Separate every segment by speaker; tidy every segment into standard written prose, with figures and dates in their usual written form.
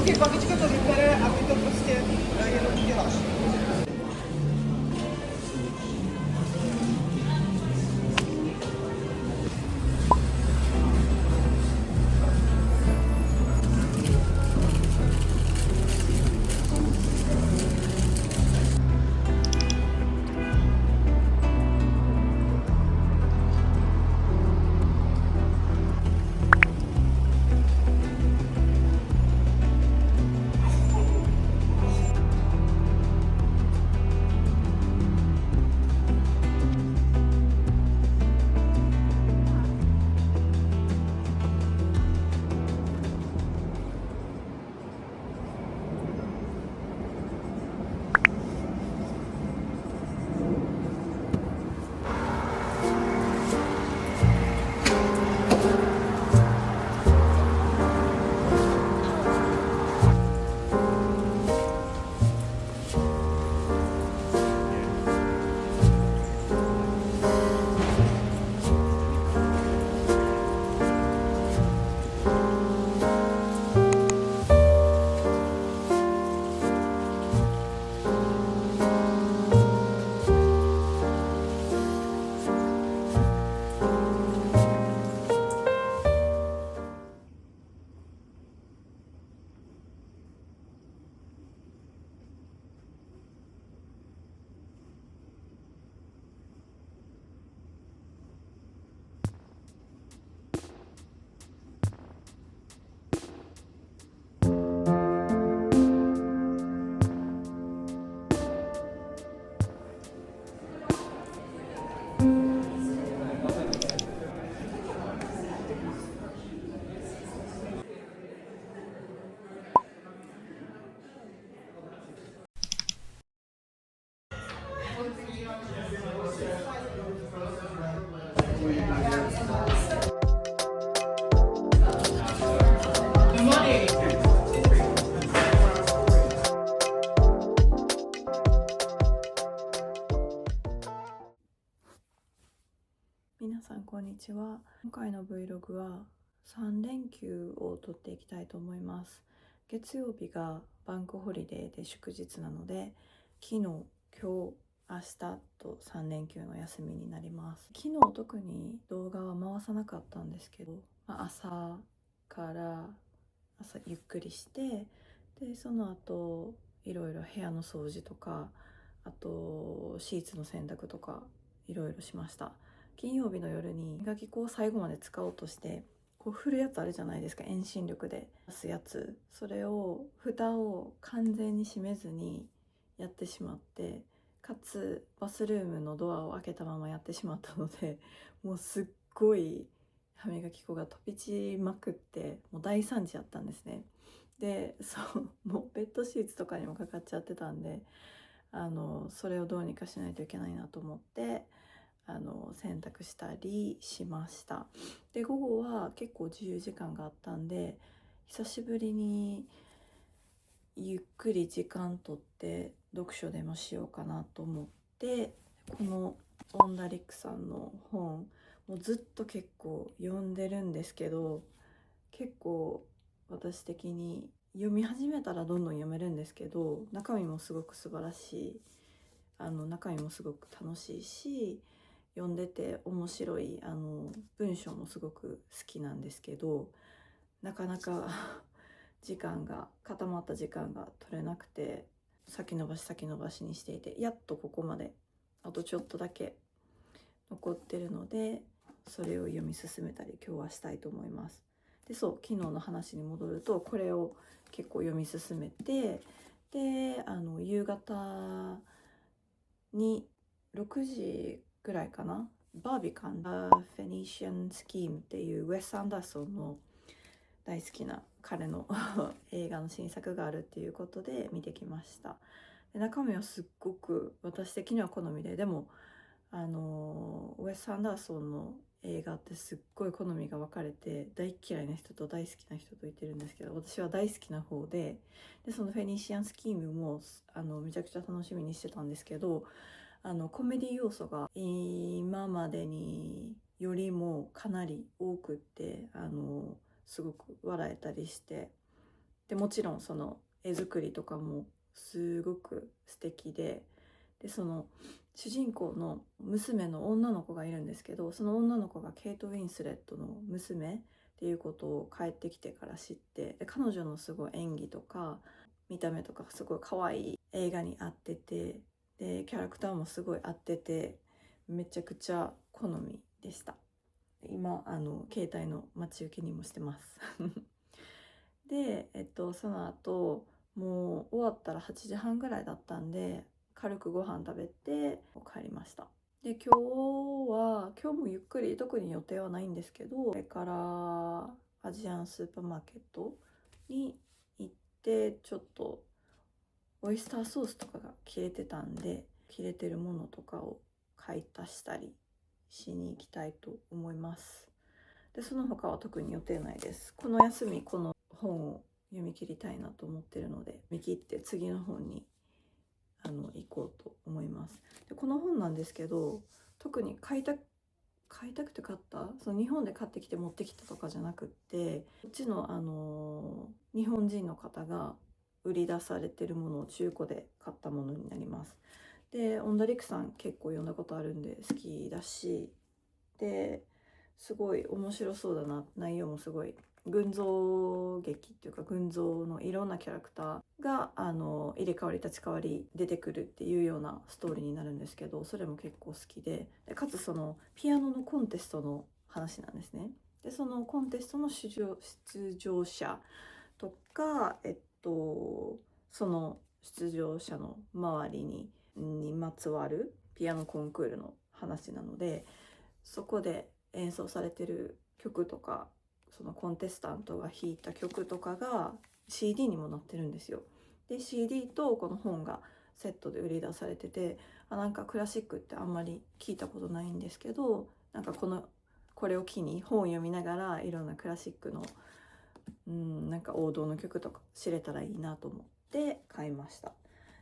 Speaker 1: Ok, qua che ci devo mettere abito queste io non ti lascio.
Speaker 2: 皆さんこんにちは。今回の Vlog は3連休を撮っていきたいと思います。月曜日がバンクホリデーで祝日なので、昨日、今日、明日と3連休の休みになります。昨日特に動画は回さなかったんですけど、朝ゆっくりして、でその後いろいろ部屋の掃除とか、あとシーツの洗濯とかいろいろしました。金曜日の夜に磨き粉を最後まで使おうとして振るやつあるじゃないですか、遠心力で出すやつ。それを蓋を完全に閉めずにやってしまって、かつバスルームのドアを開けたままやってしまったので、もうすっごい歯磨き粉が飛び散りまくって、もう大惨事やったんですね。でもうベッドシーツとかにもかかっちゃってたんで、それをどうにかしないといけないなと思って洗濯したりしました。で午後は結構自由時間があったんで、久しぶりにゆっくり時間とって読書でもしようかなと思って、このオンダリックさんの本もうずっと結構読んでるんですけど、結構私的に読み始めたらどんどん読めるんですけど、中身もすごく素晴らしい、中身もすごく楽しいし、読んでて面白い文章もすごく好きなんですけど、なかなか固まった時間が取れなくて、先延ばしにしていて、やっとここまであとちょっとだけ残ってるので、それを読み進めたり今日はしたいと思います。で昨日の話に戻ると、これを結構読み進めて、で夕方に6時ぐらいかな、バービカンフェニシアンスキームっていうウェス・アンダーソンの大好きな彼の映画の新作があるっていうことで見てきました。で中身はすっごく私的には好みでもウェス・アンダーソンの映画ってすっごい好みが分かれて、大嫌いな人と大好きな人といてるんですけど、私は大好きな方で、そのフェニシアンスキームもめちゃくちゃ楽しみにしてたんですけど、コメディ要素が今までによりもかなり多くって、すごく笑えたりして、でもちろんその絵作りとかもすごく素敵で、その主人公の娘の女の子がいるんですけど、その女の子がケイト・ウィンスレットの娘っていうことを帰ってきてから知って、で彼女のすごい演技とか見た目とかすごい可愛い映画に合ってて、でキャラクターもすごい合ってて、めちゃくちゃ好みでした。今携帯の待ち受けにもしてますで、その後もう終わったら8時半ぐらいだったんで、軽くご飯食べて帰りました。で今日もゆっくり、特に予定はないんですけど、これからアジアンスーパーマーケットに行って、ちょっとオイスターソースとかが切れてたんで、切れてるものとかを買い足したりしに行きたいと思います。でその他は特に予定ないです。この休みこの本を読み切りたいなと思ってるので、見切って次の本に行こうと思います。でこの本なんですけど、特に買いたくて買った、その日本で買ってきて持ってきたとかじゃなくって、こっちの、日本人の方が売り出されてるものを中古で買ったものになります。でオンダリクさん結構読んだことあるんで好きだし、ですごい面白そうだな。内容もすごい群像劇っていうか、群像のいろんなキャラクターが入れ替わり立ち替わり出てくるっていうようなストーリーになるんですけど、それも結構好きで、かつそのピアノのコンテストの話なんですね。でそのコンテストの出場者とか、その出場者の周りにまつわるピアノコンクールの話なので、そこで演奏されてる曲とか、そのコンテスタントが弾いた曲とかが CD にもなってるんですよ。で CD とこの本がセットで売り出されてて、なんかクラシックってあんまり聞いたことないんですけど、なんかこれを機に本を読みながらいろんなクラシックのなんか王道の曲とか知れたらいいなと思って買いました。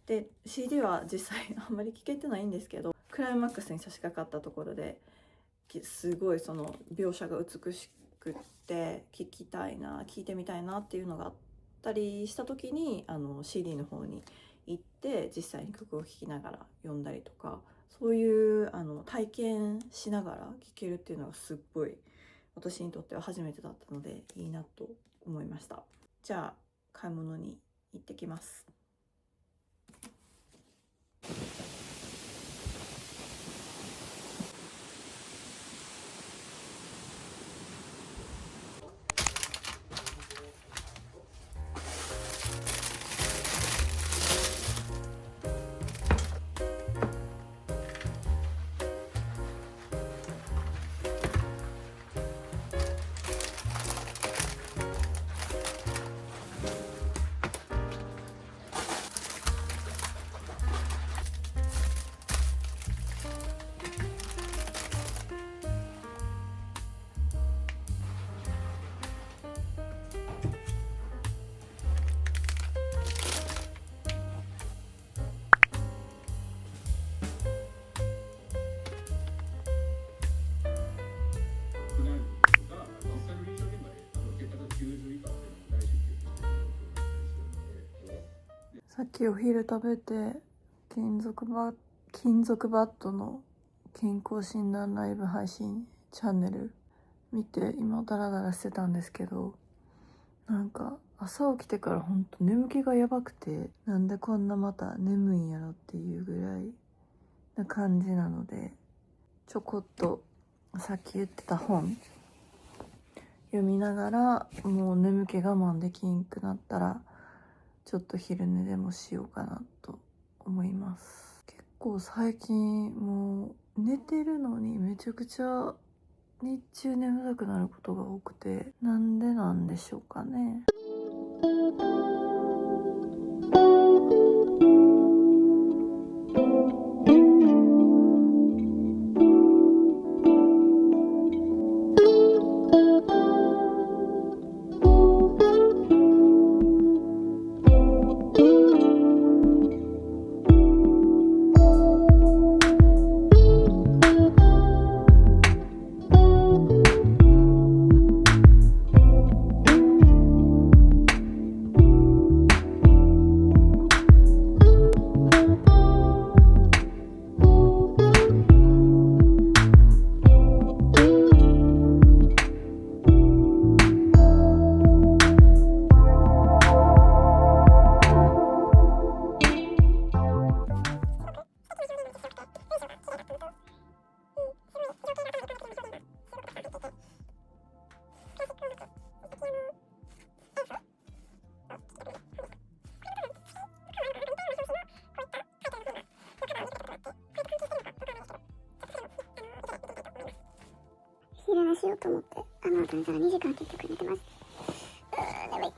Speaker 2: で CD は実際あんまり聴けてないんですけど、クライマックスに差し掛かったところですごいその描写が美しくって聞いてみたいなっていうのがあったりした時にCD の方に行って実際に曲を聴きながら読んだりとか、そういう体験しながら聴けるっていうのがすっごい私にとっては初めてだったのでいいなと思いました。じゃあ買い物に行ってきます。さっきお昼食べて金属バットの健康診断ライブ配信チャンネル見て今ダラダラしてたんですけど、なんか朝起きてからほんと眠気がやばくて、なんでこんなまた眠いんやろっていうぐらいな感じなので、ちょこっとさっき言ってた本読みながら、もう眠気我慢できんくなったらちょっと昼寝でもしようかなと思います。結構最近もう寝てるのにめちゃくちゃ日中眠たくなることが多くて、なんでなんでしょうかね。
Speaker 3: しようと思って、旦那さんが2時間結局寝てます。眠い。